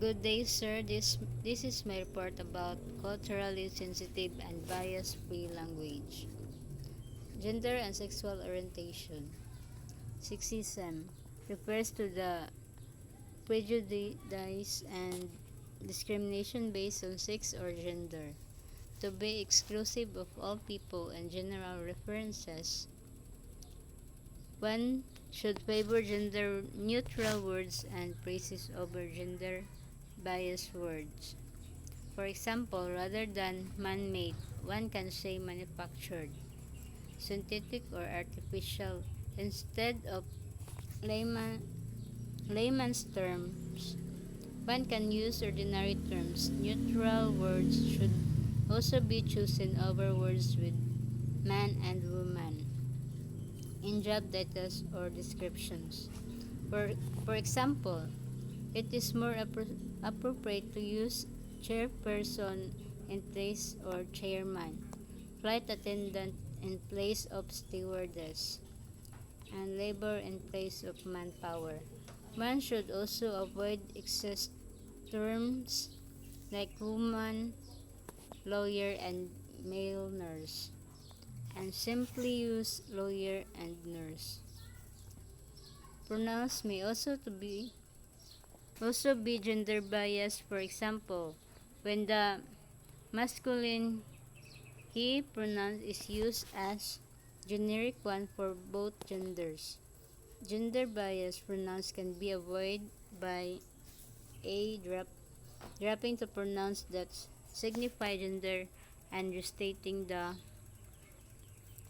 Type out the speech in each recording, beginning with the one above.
Good day, sir. This is my report about culturally sensitive and bias-free language. Gender and sexual orientation. Sexism refers to the prejudice and discrimination based on sex or gender. To be exclusive of all people and general references, one should favor gender neutral words and phrases over gender biased words. For example, rather than man-made, one can say manufactured, synthetic or artificial instead of layman, layman's terms. One can use ordinary terms. Neutral words should also be chosen over words with man and woman in job titles or descriptions. For, for example, it is more appropriate to use chairperson in place or chairman, flight attendant in place of stewardess, and labor in place of manpower. One should also avoid excess terms like woman, lawyer, and male nurse, and simply use lawyer and nurse. Pronouns may also be gender biased. For example, when the masculine he pronoun is used as generic one for both genders. Gender biased pronouns can be avoided by a dropping the pronouns that signify gender and restating the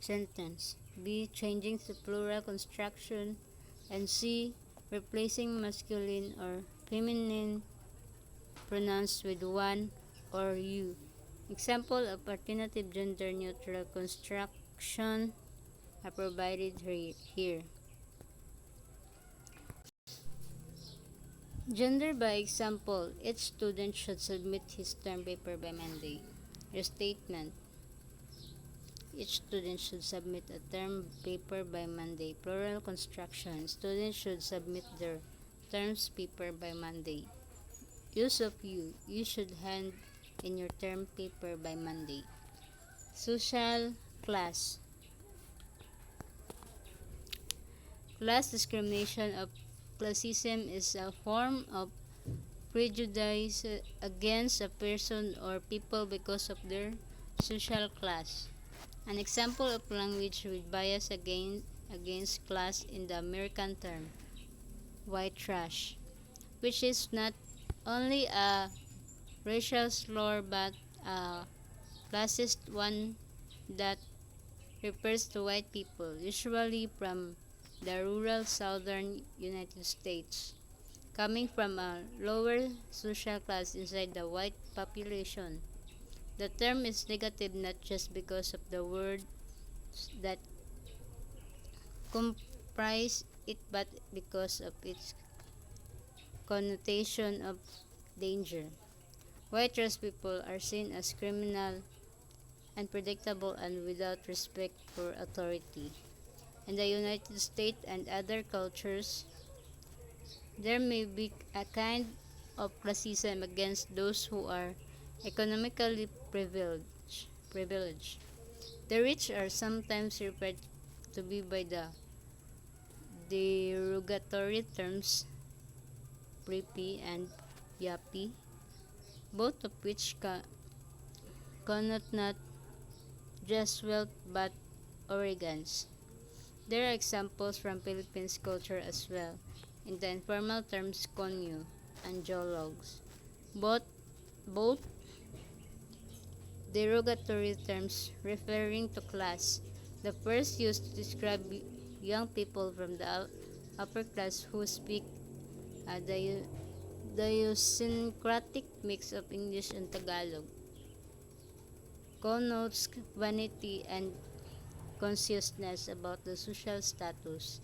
sentence. B. Changing to plural construction. And C. Replacing masculine or feminine pronouns with one or you. Example of alternative gender neutral construction are provided here. Gender by example, each student should submit his term paper by Monday. Restatement, each student should submit a term paper by Monday. Plural construction, students should submit their terms paper by Monday. Use of you should hand in your term paper by Monday. Social class, class discrimination of classism is a form of prejudice against a person or people because of their social class. An example of language with bias against class in the American term white trash, which is not only a racial slur but a classist one that refers to white people, usually from the rural southern United States, coming from a lower social class inside the white population. The term is negative not just because of the words that comprise it but because of its connotation of danger. White trash people are seen as criminal, unpredictable, and without respect for authority. In the United States and other cultures, there may be a kind of classism against those who are economically privileged. The rich are sometimes referred to be by the derogatory terms preppy and yuppie, both of which connote not just wealth but arrogance. There are examples from Philippines culture as well, in the informal terms konyo and jologs, both derogatory terms referring to class. The first used to describe young people from the upper class who speak the idiosyncratic mix of English and Tagalog, connotes vanity and consciousness about the social status.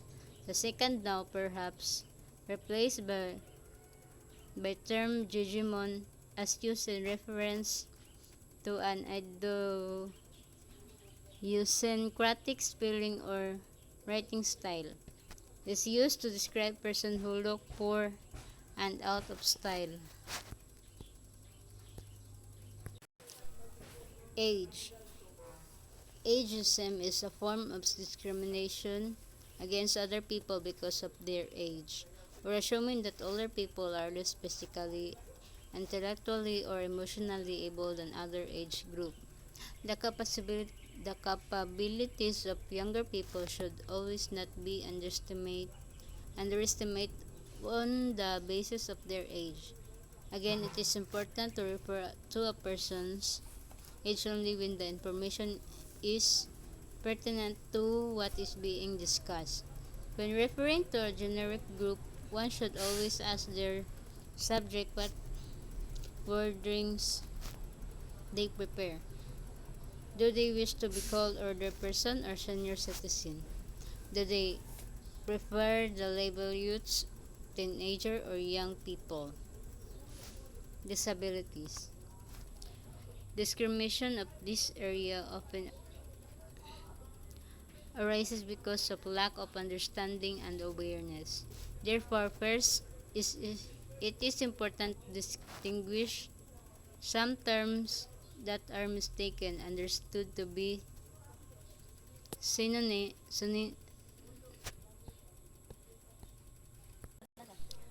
The second now perhaps replaced by term hegemon as used in reference to an idiosyncratic spelling or writing style. Is used to describe person who look poor, and out of style. Age. Ageism is a form of discrimination against other people because of their age, or assuming that older people are less physically, intellectually, or emotionally able than other age group. The capabilities of younger people should always not be underestimated on the basis of their age. Again, it is important to refer to a person's age only when the information is pertinent to what is being discussed. When referring to a generic group, one should always ask their subject what wordings they prepare. Do they wish to be called older person or senior citizen? Do they prefer the label youths, teenager, or young people? Disabilities. Discrimination of this area often arises because of lack of understanding and awareness. Therefore, first, it is important to distinguish some terms that are mistaken understood to be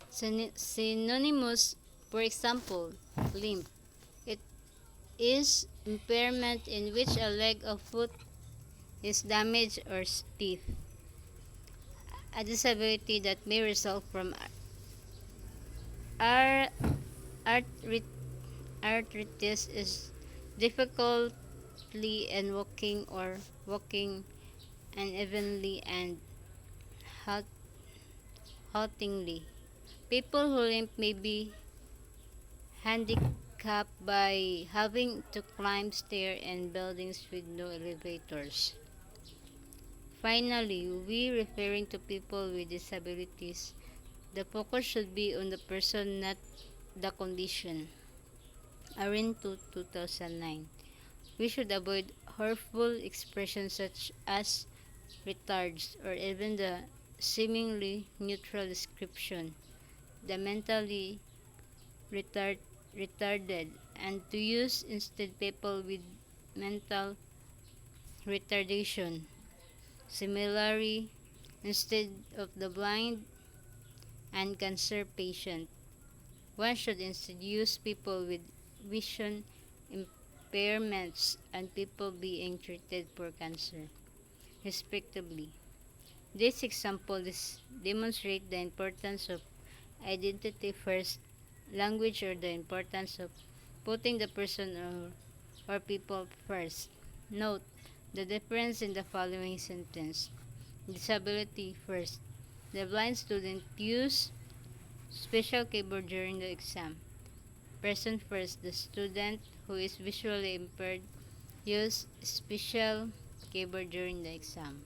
synonymous. For example, limp. It is impairment in which a leg or foot is damaged or stiff. A disability that may result from ar- arthrit- arthritis is difficulty in walking or walking unevenly and halt- haltingly. People who limp may be handicapped by having to climb stairs in buildings with no elevators. Finally, we referring to people with disabilities, the focus should be on the person, not the condition. Arin to 2009. We should avoid hurtful expressions such as retards or even the seemingly neutral description, the mentally retard, retarded, and to use instead people with mental retardation. Similarly, instead of the blind and cancer patient, one should instead use people with vision impairments and people being treated for cancer, respectively. This example demonstrates the importance of identity first language or the importance of putting the person or people first. Note the difference in the following sentence. Disability first. The blind student used special keyboard during the exam. Person first. The student who is visually impaired used special keyboard during the exam.